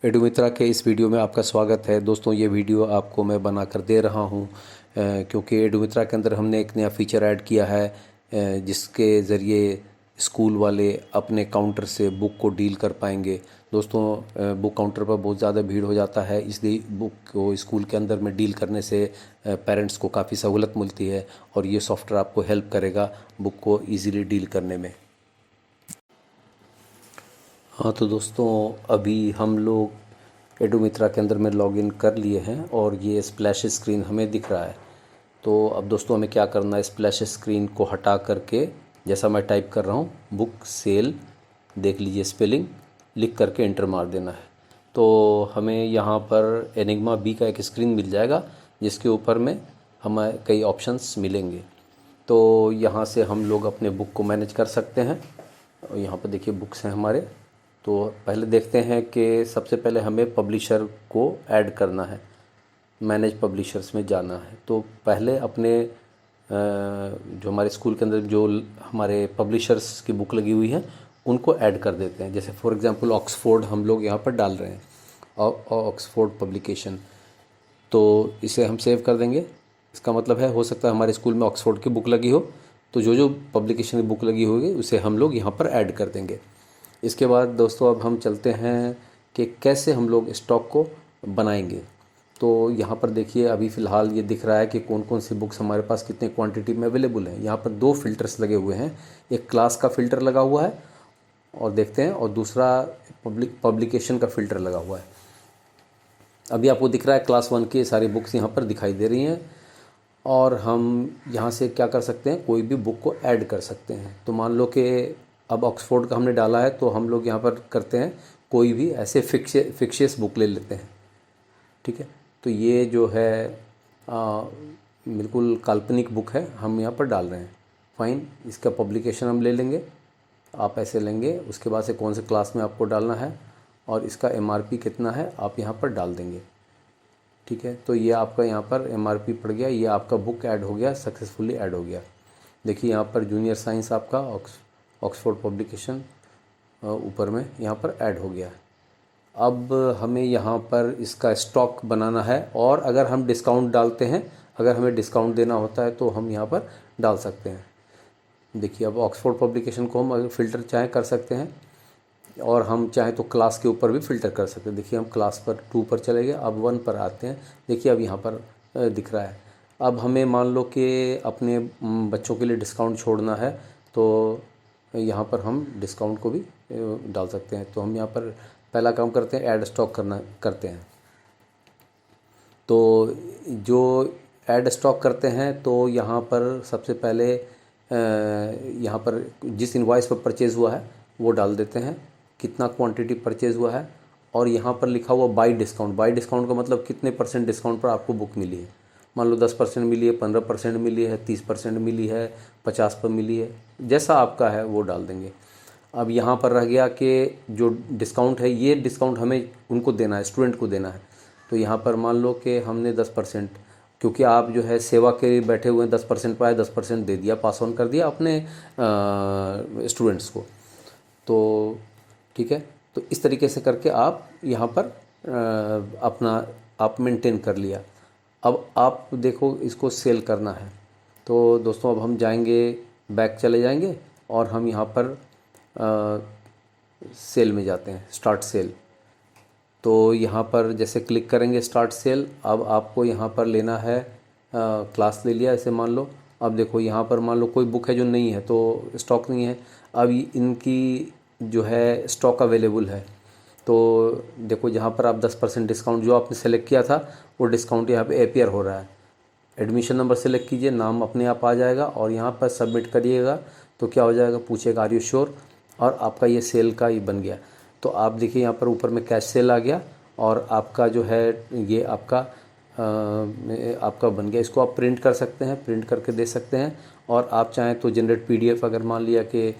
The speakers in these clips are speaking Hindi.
एडुमित्रा के इस वीडियो में आपका स्वागत है। दोस्तों, ये वीडियो आपको मैं बना कर दे रहा हूँ क्योंकि एडुमित्रा के अंदर हमने एक नया फीचर ऐड किया है जिसके ज़रिए स्कूल वाले अपने काउंटर से बुक को डील कर पाएंगे। दोस्तों, बुक काउंटर पर बहुत ज़्यादा भीड़ हो जाता है, इसलिए बुक को स्कूल के अंदर में डील करने से पेरेंट्स को काफ़ी सहूलत मिलती है और ये सॉफ्टवेयर आपको हेल्प करेगा बुक को ईज़िली डील करने में। हाँ तो दोस्तों, अभी हम लोग एडुमित्रा के अंदर में लॉगिन कर लिए हैं और ये स्प्लैश स्क्रीन हमें दिख रहा है। तो अब दोस्तों हमें क्या करना है, स्प्लैश स्क्रीन को हटा करके जैसा मैं टाइप कर रहा हूँ बुक सेल, देख लीजिए स्पेलिंग, लिख करके एंटर मार देना है। तो हमें यहाँ पर एनिग्मा बी का एक स्क्रीन मिल जाएगा जिसके ऊपर में हमें कई ऑप्शंस मिलेंगे। तो यहाँ से हम लोग अपने बुक को मैनेज कर सकते हैं। और यहाँ पर देखिए बुक्स हैं हमारे। तो पहले देखते हैं कि सबसे पहले हमें पब्लिशर को ऐड करना है, मैनेज पब्लिशर्स में जाना है। तो पहले अपने जो हमारे स्कूल के अंदर जो हमारे पब्लिशर्स की बुक लगी हुई हैं उनको ऐड कर देते हैं। जैसे फॉर एग्जांपल ऑक्सफोर्ड हम लोग यहाँ पर डाल रहे हैं, ऑक्सफोर्ड पब्लिकेशन। तो इसे हम सेव कर देंगे। इसका मतलब है हो सकता है हमारे स्कूल में ऑक्सफोर्ड की बुक लगी हो, तो जो जो पब्लिकेशन की बुक लगी होगी उसे हम लोग यहाँ पर ऐड कर देंगे। इसके बाद दोस्तों अब हम चलते हैं कि कैसे हम लोग स्टॉक को बनाएंगे। तो यहाँ पर देखिए अभी फ़िलहाल ये दिख रहा है कि कौन कौन सी बुक्स हमारे पास कितने क्वांटिटी में अवेलेबल हैं। यहाँ पर दो फ़िल्टर्स लगे हुए हैं, एक क्लास का फ़िल्टर लगा हुआ है और देखते हैं, और दूसरा पब्लिकेशन का फ़िल्टर लगा हुआ है। अभी आपको दिख रहा है क्लास 1 की सारी बुक्स यहाँ पर दिखाई दे रही हैं और हम यहाँ से क्या कर सकते हैं, कोई भी बुक को ऐड कर सकते हैं। तो मान लो कि अब ऑक्सफोर्ड का हमने डाला है तो हम लोग यहाँ पर करते हैं कोई भी ऐसे फिक्शियस बुक ले लेते हैं। ठीक है, तो ये जो है बिल्कुल काल्पनिक बुक है, हम यहाँ पर डाल रहे हैं। फाइन, इसका पब्लिकेशन हम ले लेंगे, आप ऐसे लेंगे। उसके बाद से कौन से क्लास में आपको डालना है और इसका MRP कितना है आप यहाँ पर डाल देंगे। ठीक है, तो ये आपका यहाँ पर MRP पड़ गया, ये आपका बुक ऐड हो गया, सक्सेसफुली ऐड हो गया। देखिए यहाँ पर जूनियर साइंस आपका ऑक्सफोर्ड पब्लिकेशन ऊपर में यहाँ पर ऐड हो गया। अब हमें यहाँ पर इसका स्टॉक बनाना है और अगर हम डिस्काउंट डालते हैं, अगर हमें डिस्काउंट देना होता है तो हम यहाँ पर डाल सकते हैं। देखिए अब ऑक्सफोर्ड पब्लिकेशन को हम अगर फ़िल्टर चाहें कर सकते हैं और हम चाहें तो क्लास के ऊपर भी फ़िल्टर कर सकते हैं। देखिए हम क्लास पर 2 पर चले गए, अब 1 पर आते हैं। देखिए अब यहाँ पर दिख रहा है। अब हमें मान लो कि अपने बच्चों के लिए डिस्काउंट छोड़ना है तो यहाँ पर हम डिस्काउंट को भी डाल सकते हैं। तो हम यहाँ पर पहला काम करते हैं, ऐड स्टॉक करते हैं। तो जो ऐड स्टॉक करते हैं तो यहाँ पर सबसे पहले यहाँ पर जिस इनवॉइस पर परचेज़ हुआ है वो डाल देते हैं, कितना क्वांटिटी परचेज़ हुआ है, और यहाँ पर लिखा हुआ बाई डिस्काउंट। बाई डिस्काउंट का मतलब कितने % डिस्काउंट पर आपको बुक मिली है। मान लो 10% मिली है, 15% मिली है, 30% मिली है, 50 पर मिली है, जैसा आपका है वो डाल देंगे। अब यहाँ पर रह गया कि जो डिस्काउंट है, ये डिस्काउंट हमें उनको देना है, स्टूडेंट को देना है। तो यहाँ पर मान लो कि हमने 10%, क्योंकि आप जो है सेवा के बैठे हुए हैं, 10% पाए, 10% दे दिया, पास ऑन कर दिया अपने स्टूडेंट्स को। तो ठीक है, तो इस तरीके से करके आप यहाँ पर अपना आप मेंटेन कर लिया। अब आप देखो इसको सेल करना है। तो दोस्तों अब हम जाएंगे, बैक चले जाएंगे और हम यहाँ पर सेल में जाते हैं, स्टार्ट सेल। तो यहाँ पर जैसे क्लिक करेंगे स्टार्ट सेल, अब आपको यहाँ पर लेना है क्लास ले लिया ऐसे मान लो। अब देखो यहाँ पर मान लो कोई बुक है जो नहीं है, तो स्टॉक नहीं है। अब इनकी जो है स्टॉक अवेलेबल है। तो देखो जहाँ पर आप 10% डिस्काउंट जो आपने सेलेक्ट किया था वो डिस्काउंट यहाँ पे अपीयर हो रहा है। एडमिशन नंबर सेलेक्ट कीजिए, नाम अपने आप आ जाएगा और यहाँ पर सबमिट करिएगा तो क्या हो जाएगा, पूछेगा आर यू श्योर, और आपका ये सेल का ही बन गया। तो आप देखिए यहाँ पर ऊपर में कैश सेल आ गया और आपका जो है ये आपका बन गया। इसको आप प्रिंट कर सकते हैं, प्रिंट करके दे सकते हैं, और आप चाहें तो जनरेट PDF, अगर मान लिया कि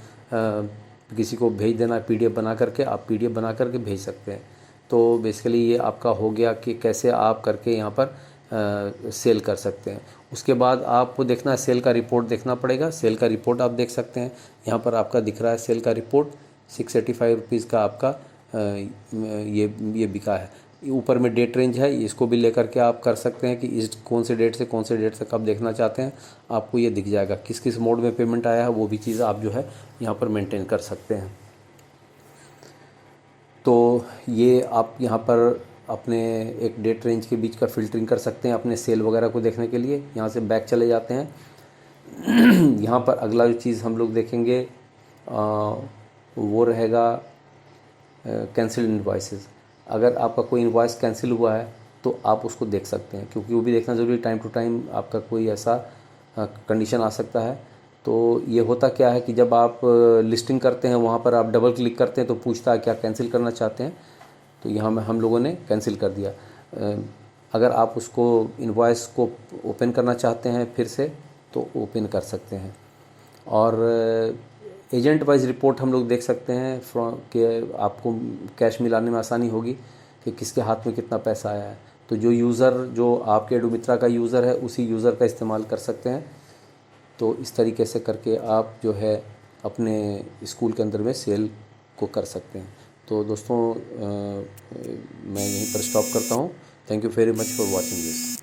किसी को भेज देना है PDF बना करके, आप PDF बना करके भेज सकते हैं। तो बेसिकली ये आपका हो गया कि कैसे आप करके यहाँ पर सेल कर सकते हैं। उसके बाद आपको देखना है, सेल का रिपोर्ट देखना पड़ेगा। सेल का रिपोर्ट आप देख सकते हैं, यहाँ पर आपका दिख रहा है सेल का रिपोर्ट। 685 रुपीज़ का आपका ये बिका है। ऊपर में डेट रेंज है, इसको भी लेकर के आप कर सकते हैं कि इस कौन से डेट से कौन से डेट तक आप देखना चाहते हैं, आपको ये दिख जाएगा। किस किस मोड में पेमेंट आया है वो भी चीज़ आप जो है यहाँ पर मेंटेन कर सकते हैं। तो ये आप यहाँ पर अपने एक डेट रेंज के बीच का फ़िल्टरिंग कर सकते हैं अपने सेल वगैरह को देखने के लिए। यहाँ से बैक चले जाते हैं। यहाँ पर अगला जो चीज़ हम लोग देखेंगे वो रहेगा कैंसिल इनवॉइसेस। अगर आपका कोई इनवॉइस कैंसिल हुआ है तो आप उसको देख सकते हैं, क्योंकि वो भी देखना ज़रूरी, टाइम टू टाइम आपका कोई ऐसा कंडीशन आ सकता है। तो ये होता क्या है कि जब आप लिस्टिंग करते हैं वहाँ पर आप डबल क्लिक करते हैं तो पूछता है क्या कैंसिल करना चाहते हैं, तो यहाँ में हम लोगों ने कैंसिल कर दिया। अगर आप उसको इनवॉइस को ओपन करना चाहते हैं फिर से तो ओपन कर सकते हैं। और एजेंट वाइज रिपोर्ट हम लोग देख सकते हैं कि आपको कैश मिलाने में आसानी होगी कि किसके हाथ में कितना पैसा आया है। तो जो यूज़र जो आपके एडुमित्रा का यूज़र है उसी यूज़र का इस्तेमाल कर सकते हैं। तो इस तरीके से करके आप जो है अपने स्कूल के अंदर में सेल को कर सकते हैं। तो दोस्तों मैं यहीं पर स्टॉप करता हूँ। Thank you very much for watching this.